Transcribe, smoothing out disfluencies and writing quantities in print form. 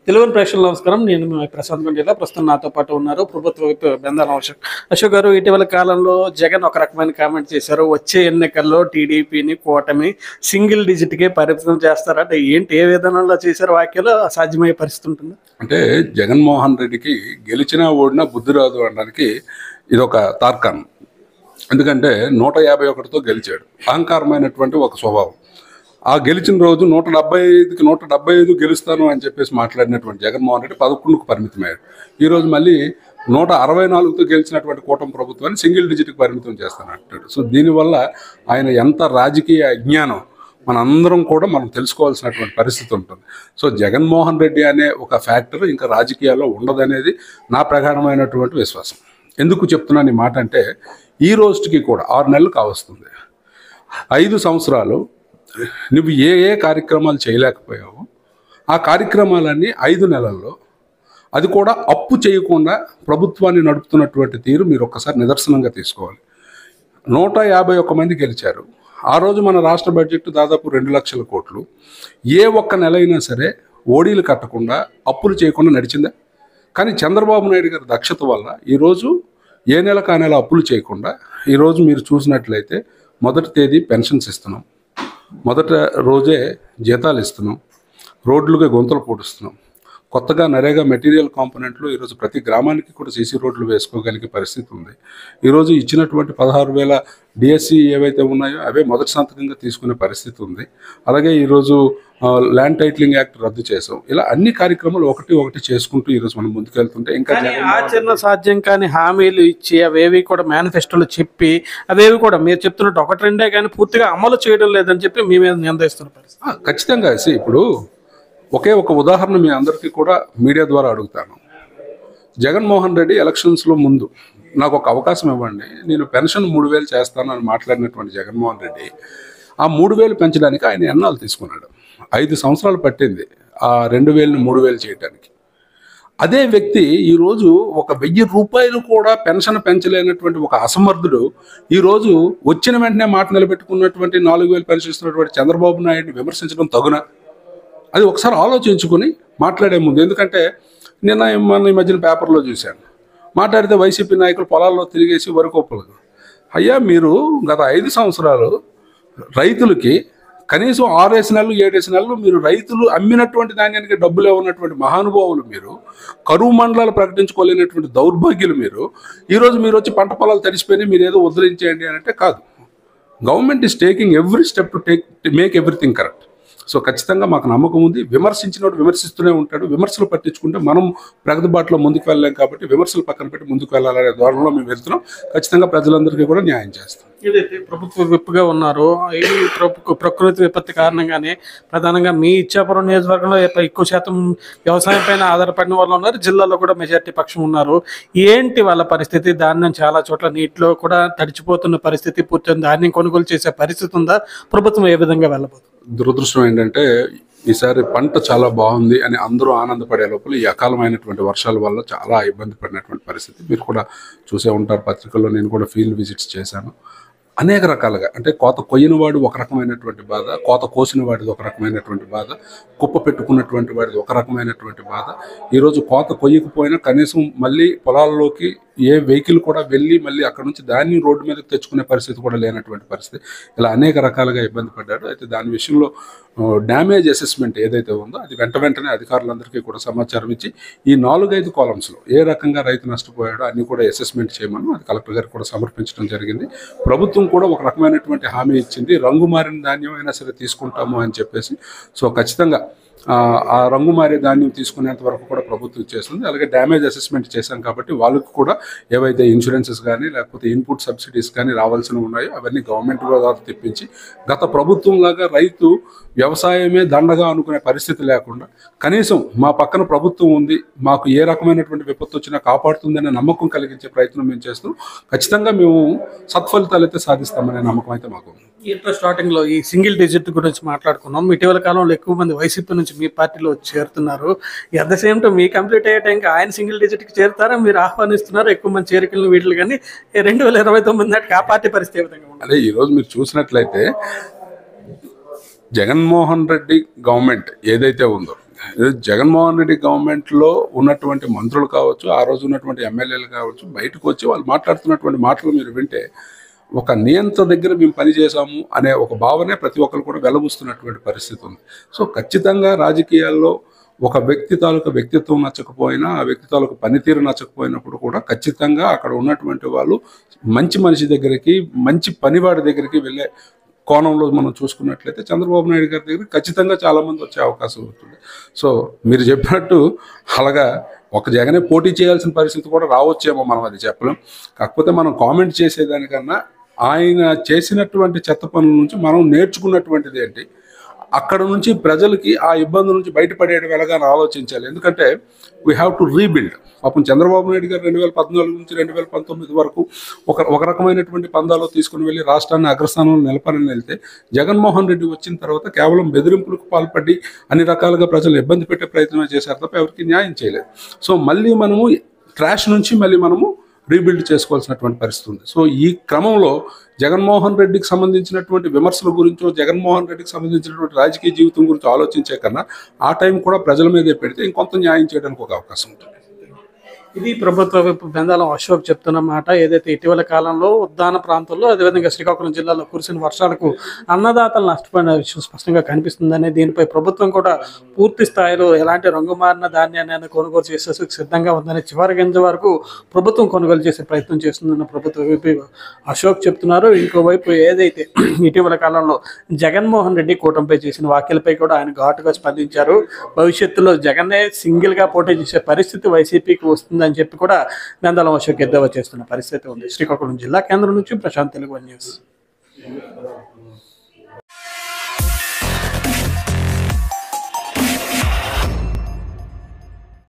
తెలుగు ప్రేక్షకులకు నమస్కారం. నేను మీ ప్రశాంత్ జిల్లా ప్రస్తుతం నాతో పాటు ఉన్నారు ప్రభుత్వ విప్ బెందాల అశోక్ గారు. ఇటీవల కాలంలో జగన్ ఒక రకమైన కామెంట్ చేశారు. వచ్చే ఎన్నికల్లో టీడీపీని కూటమి సింగిల్ డిజిట్కే పరిమితం చేస్తారంటే ఏంటి, ఏ విధానంలో చేశారు? వాక్యాలు సాధ్యమయ్యే పరిస్థితి ఉంటుంది అంటే జగన్మోహన్ రెడ్డికి గెలిచినా ఓడినా బుద్ధి రాదు అనడానికి ఇదొక తార్కాణం. ఎందుకంటే 151తో గెలిచాడు. అహంకారమైనటువంటి ఒక స్వభావం. ఆ గెలిచిన రోజు 175కి 175 గెలుస్తాను అని చెప్పేసి మాట్లాడినటువంటి జగన్మోహన్ రెడ్డి 11కు పరిమితమయ్యాడు. ఈరోజు మళ్ళీ 164తో గెలిచినటువంటి కూటమి ప్రభుత్వాన్ని సింగిల్ డిజిట్కి పరిమితం చేస్తానంటాడు. సో దీనివల్ల ఆయన ఎంత రాజకీయ అజ్ఞానం మనందరం కూడా మనం తెలుసుకోవాల్సినటువంటి పరిస్థితి ఉంటుంది. సో జగన్మోహన్ రెడ్డి అనే ఒక ఫ్యాక్టర్ ఇంకా రాజకీయాల్లో ఉండదనేది నా ప్రగాఢమైనటువంటి విశ్వాసం. ఎందుకు చెప్తున్నాను ఈ మాట అంటే, ఈ రోజుకి కూడా 6 నెలలు కావస్తుంది. 5 సంవత్సరాలు నువ్వు ఏ ఏ కార్యక్రమాలు చేయలేకపోయావో ఆ కార్యక్రమాలన్నీ 5 నెలల్లో, అది కూడా అప్పు చేయకుండా ప్రభుత్వాన్ని నడుపుతున్నటువంటి తీరు మీరు ఒక్కసారి నిదర్శనంగా తీసుకోవాలి. 151 మంది గెలిచారు. ఆ రోజు మన రాష్ట్ర బడ్జెట్ దాదాపు 2 లక్షల కోట్లు. ఏ ఒక్క నెల అయినా సరే ఓడీలు కట్టకుండా అప్పులు చేయకుండా నడిచిందా? కానీ చంద్రబాబు నాయుడు గారి దక్షత వల్ల ఈరోజు ఏ నెలకు ఆ నెల అప్పులు చేయకుండా, ఈరోజు మీరు చూసినట్లయితే మొదటి తేదీ పెన్షన్స్ ఇస్తున్నాం, మొదట రోజే జీతాలు ఇస్తున్నాం, రోడ్లుగా గొంతులు పూడుస్తున్నాం, కొత్తగా నరేగా మెటీరియల్ కాంపోనెంట్లు ఈరోజు ప్రతి గ్రామానికి కూడా సీసీ రోడ్లు వేసుకోగలిగే పరిస్థితి ఉంది. ఈరోజు ఇచ్చినటువంటి 16,000 డిఎస్సి ఏవైతే ఉన్నాయో అవే మొదటి సంతకంగా తీసుకునే పరిస్థితి ఉంది. అలాగే ఈరోజు ల్యాండ్ టైటిలింగ్ యాక్ట్ రద్దు చేసాం. ఇలా అన్ని కార్యక్రమాలు ఒకటి చేసుకుంటూ ఈరోజు మనం ముందుకెళ్తుంటే ఇంకా ఆచరణ సాధ్యం కానీ హామీలు ఇచ్చి అవేవి కూడా మేనిఫెస్టోలో చెప్పి అవేవి కూడా మీరు చెప్తున్నట్టు 1-2 కానీ పూర్తిగా అమలు చేయడం లేదని చెప్పి మీ మీద నిందిస్తున్న పరిస్థితి. ఖచ్చితంగా ఇప్పుడు ఒకే ఒక ఉదాహరణ మీ అందరికీ కూడా మీడియా ద్వారా అడుగుతాను. జగన్మోహన్ రెడ్డి ఎలక్షన్స్లో ముందు నాకు ఒక అవకాశం ఇవ్వండి, నేను పెన్షన్ 3,000 చేస్తానని మాట్లాడినటువంటి జగన్మోహన్ రెడ్డి ఆ 3,000 పెంచడానికి ఆయన ఎన్నాళ్ళు తీసుకున్నాడు? 5 సంవత్సరాలు పట్టింది ఆ 2,000ని 3,000 చేయడానికి. అదే వ్యక్తి ఈరోజు ఒక 1,000 రూపాయలు కూడా పెన్షన్ పెంచలేనటువంటి ఒక అసమర్థుడు ఈరోజు వచ్చిన వెంటనే మాట నిలబెట్టుకున్నటువంటి 4,000 పెన్షన్ ఇస్తున్నటువంటి చంద్రబాబు నాయుడిని విమర్శించడం తగునా? అది ఒకసారి ఆలోచించుకొని మాట్లాడే ముందు. ఎందుకంటే నిన్న ఈ మధ్యన పేపర్లో చూశాను, మాట్లాడితే వైసీపీ నాయకులు పొలాల్లో తిరిగేసి వరకొప్పులు. అయ్యా, మీరు గత 5 సంవత్సరాలు రైతులకి కనీసం 6 నెలలు 7 నెలలు మీరు రైతులు అమ్మినటువంటి ధాన్యానికి డబ్బులు ఉన్నటువంటి మహానుభావులు మీరు, కరువు మండలాలు ప్రకటించుకోలేనటువంటి దౌర్భాగ్యులు మీరు, ఈరోజు మీరు వచ్చి పంట పొలాలు తడిసిపోయి మీరు ఏదో ఉద్ధరించేయండి అని అంటే కాదు. Government is taking every step to make everything correct. So ఖచ్చితంగా మాకు నమ్మకం ఉంది. విమర్శించినోడు విమర్శిస్తూనే ఉంటాడు. విమర్శలు పట్టించుకుంటే మనం ప్రగతి బాటలో ముందుకు వెళ్ళలేం కాబట్టి విమర్శలు పక్కన పెట్టి ముందుకు వెళ్ళాలనే ధోరణిలో మేము వెళ్తున్నాం. ఖచ్చితంగా ప్రజలందరికీ కూడా న్యాయం చేస్తాం. ఏదైతే ప్రభుత్వ విప్గా ఉన్నారు, ఈ ప్రకృతి విపత్తి కారణంగానే ప్రధానంగా మీ ఇచ్చాపురం నియోజకవర్గంలో ఎక్కువ శాతం వ్యవసాయం పైన ఆధారపడిన వాళ్ళు ఉన్నారు. జిల్లాలో కూడా మెజార్టీ పక్షం ఉన్నారు. ఏంటి వాళ్ళ పరిస్థితి? ధాన్యం చాలా చోట్ల నీటిలో కూడా తడిచిపోతున్న పరిస్థితి, పూర్తి ధాన్యం కొనుగోలు చేసే పరిస్థితి ఉందా? ప్రభుత్వం ఏ విధంగా వెళ్ళబోతుంది? దురదృష్టం ఏంటంటే ఈసారి పంట చాలా బాగుంది అని అందరూ ఆనందపడే లోపల ఈ అకాలమైనటువంటి వర్షాల వల్ల చాలా ఇబ్బంది పడినటువంటి పరిస్థితి మీరు కూడా చూసే ఉంటారు. పత్రికల్లో నేను కూడా ఫీల్డ్ విజిట్స్ చేశాను. అనేక రకాలుగా, అంటే కోత కొయ్యని వాడు ఒక రకమైనటువంటి బాధ, కోత కోసిన వాడిది ఒక రకమైనటువంటి బాధ, కుప్ప పెట్టుకున్నటువంటి వాడిది ఒక రకమైనటువంటి బాధ. ఈరోజు కోత కొయ్యకపోయినా కనీసం మళ్ళీ పొలాల్లోకి ఏ వెహికల్ కూడా వెళ్ళి మళ్ళీ అక్కడ నుంచి దాన్ని రోడ్డు మీదకి తెచ్చుకునే పరిస్థితి కూడా లేనటువంటి పరిస్థితి. ఇలా అనేక రకాలుగా ఇబ్బంది పడ్డాడు. అయితే దాని విషయంలో డ్యామేజ్ అసెస్మెంట్ ఏదైతే ఉందో అది వెంటనే అధికారులందరికీ కూడా సమాచారం ఇచ్చి ఈ 4-5 కాలమ్స్లో ఏ రకంగా రైతు నష్టపోయాడో అన్ని కూడా అసెస్మెంట్ చేయమని అది కలెక్టర్ గారికి కూడా సమర్పించడం జరిగింది. ప్రభుత్వం కూడా ఒక రకమైనటువంటి హామీ ఇచ్చింది, రంగు మారిన ధాన్యం అయినా సరే తీసుకుంటాము అని చెప్పేసి. సో ఖచ్చితంగా ఆ రంగు మారే ధాన్యం తీసుకునేంత వరకు కూడా ప్రభుత్వం చేస్తుంది. అలాగే డ్యామేజ్ అసెస్మెంట్ చేశాం కాబట్టి వాళ్ళకి కూడా ఏవైతే ఇన్సూరెన్సెస్ కానీ లేకపోతే ఇన్పుట్ సబ్సిడీస్ కానీ రావాల్సినవి ఉన్నాయో అవన్నీ గవర్నమెంట్ ద్వారా తెప్పించి, గత ప్రభుత్వం లాగా రైతు వ్యవసాయమే దండగా అనుకునే పరిస్థితి లేకుండా కనీసం మా పక్కన ప్రభుత్వం ఉంది, మాకు ఏ రకమైనటువంటి విపత్తు వచ్చినా కాపాడుతుందనే నమ్మకం కలిగించే ప్రయత్నం మేము చేస్తున్నాం. ఖచ్చితంగా మేము సత్ఫలితాలు అయితే సాధిస్తామనే నమ్మకం అయితే మాకు ఉంది. ఇంట్లో స్టార్టింగ్ లో ఈ సింగిల్ డిజిట్ గురించి మాట్లాడుకున్నాం. ఇటీవల కాలంలో ఎక్కువ మంది వైసీపీ నుంచి మీ పార్టీలో చేరుతున్నారు. అట్ ద సేమ్ టైం మీ కంప్లీట్ అయ్యే టైంకి ఆయన సింగిల్ డిజిట్ కి చేరుతారా మీరు ఆహ్వానిస్తున్నారు? ఎక్కువ మంది చేరికలను వీటిలు కానీ 2029 నాటికి ఆ పార్టీ పరిస్థితి ఏ విధంగా ఉంది? అదే ఈరోజు మీరు చూసినట్లయితే జగన్మోహన్ రెడ్డి గవర్నమెంట్ ఏదైతే ఉందో జగన్మోహన్ రెడ్డి గవర్నమెంట్లో ఉన్నటువంటి మంత్రులు కావచ్చు, ఆ రోజు ఉన్నటువంటి ఎమ్మెల్యేలు కావచ్చు, బయటకు వచ్చి వాళ్ళు మాట్లాడుతున్నటువంటి మాటలు మీరు వింటే ఒక నియంత్రణ దగ్గర మేము పనిచేసాము అనే ఒక భావనే ప్రతి ఒక్కరు కూడా వెలబుస్తున్నటువంటి పరిస్థితి ఉంది. సో ఖచ్చితంగా రాజకీయాల్లో ఒక వ్యక్తి తాలూకు వ్యక్తిత్వం నచ్చకపోయినా, ఆ వ్యక్తి తాలూకు పనితీరు నచ్చకపోయినప్పుడు కూడా ఖచ్చితంగా అక్కడ ఉన్నటువంటి వాళ్ళు మంచి మనిషి దగ్గరికి, మంచి పనివాడి దగ్గరికి వెళ్ళే కోణంలో మనం చూసుకున్నట్లయితే చంద్రబాబు నాయుడు గారి దగ్గర ఖచ్చితంగా చాలామంది వచ్చే అవకాశం ఉంటుంది. సో మీరు చెప్పినట్టు అలాగా ఒక జగనే పోటీ చేయాల్సిన పరిస్థితి కూడా రావచ్చేమో, మనం అది చెప్పలేం. కాకపోతే మనం కామెంట్ చేసేదానికన్నా ఆయన చేసినటువంటి చెత్త పనుల నుంచి మనం నేర్చుకున్నటువంటిది ఏంటి, అక్కడ నుంచి ప్రజలకి ఆ ఇబ్బంది నుంచి బయటపడేయడం ఎలాగాని ఆలోచించాలి. ఎందుకంటే వీ హ్యావ్ టు రీబిల్డ్. పాపం చంద్రబాబు నాయుడు గారు 2014 నుంచి 2019 వరకు ఒక రకమైనటువంటి పందాలో తీసుకుని వెళ్ళి రాష్ట్రాన్ని అగ్రస్థానంలో నిలపాలని వెళ్తే, జగన్మోహన్ రెడ్డి వచ్చిన తర్వాత కేవలం బెదిరింపులకు పాల్పడి అన్ని రకాలుగా ప్రజలు ఇబ్బంది పెట్టే ప్రయత్నం చేశారు తప్ప ఎవరికి న్యాయం చేయలేదు. సో మళ్ళీ మనము ట్రాష్ నుంచి మళ్ళీ మనము రీబిల్డ్ చేసుకోవాల్సినటువంటి పరిస్థితి ఉంది. సో ఈ క్రమంలో జగన్మోహన్ రెడ్డికి సంబంధించినటువంటి విమర్శల గురించో, జగన్మోహన్ రెడ్డికి సంబంధించినటువంటి రాజకీయ జీవితం గురించి ఆలోచించే కన్నా ఆ టైం కూడా ప్రజల మీదే పెడితే ఇంకొంత న్యాయం చేయడానికి ఒక అవకాశం ఉంటుంది. ఇది ప్రభుత్వ వైపు బెందాలం అశోక్ చెప్తున్న మాట. ఏదైతే ఇటీవల కాలంలో ఉద్దాన ప్రాంతాల్లో, అదేవిధంగా శ్రీకాకుళం జిల్లాలో కురిసిన వర్షాలకు అన్నదాతలు నష్టపోయిన విషయం స్పష్టంగా కనిపిస్తుందని, దీనిపై ప్రభుత్వం కూడా పూర్తి స్థాయిలో ఎలాంటి రంగుమారిన ధాన్యాన్ని కొనుగోలు చేసేందుకు సిద్ధంగా ఉందని, చివరి గింజ వరకు ప్రభుత్వం కొనుగోలు చేసే ప్రయత్నం చేస్తుందన్న ప్రభుత్వ వైపు అశోక్ చెప్తున్నారు. ఇంకోవైపు ఏదైతే ఇటీవల కాలంలో జగన్మోహన్ రెడ్డి కూటమిపై చేసిన వ్యాఖ్యలపై కూడా ఆయన ఘాటుగా స్పందించారు. భవిష్యత్తులో జగన్నే సింగిల్గా పోటీ చేసే పరిస్థితి వైసీపీకి వస్తుంది అని చెప్పి కూడా బెందాలం అశోక్ ఎద్దేవా చేస్తున్న పరిస్థితి ఉంది. శ్రీకాకుళం జిల్లా కేంద్రం నుంచి ప్రశాంత్, తెలుగు న్యూస్.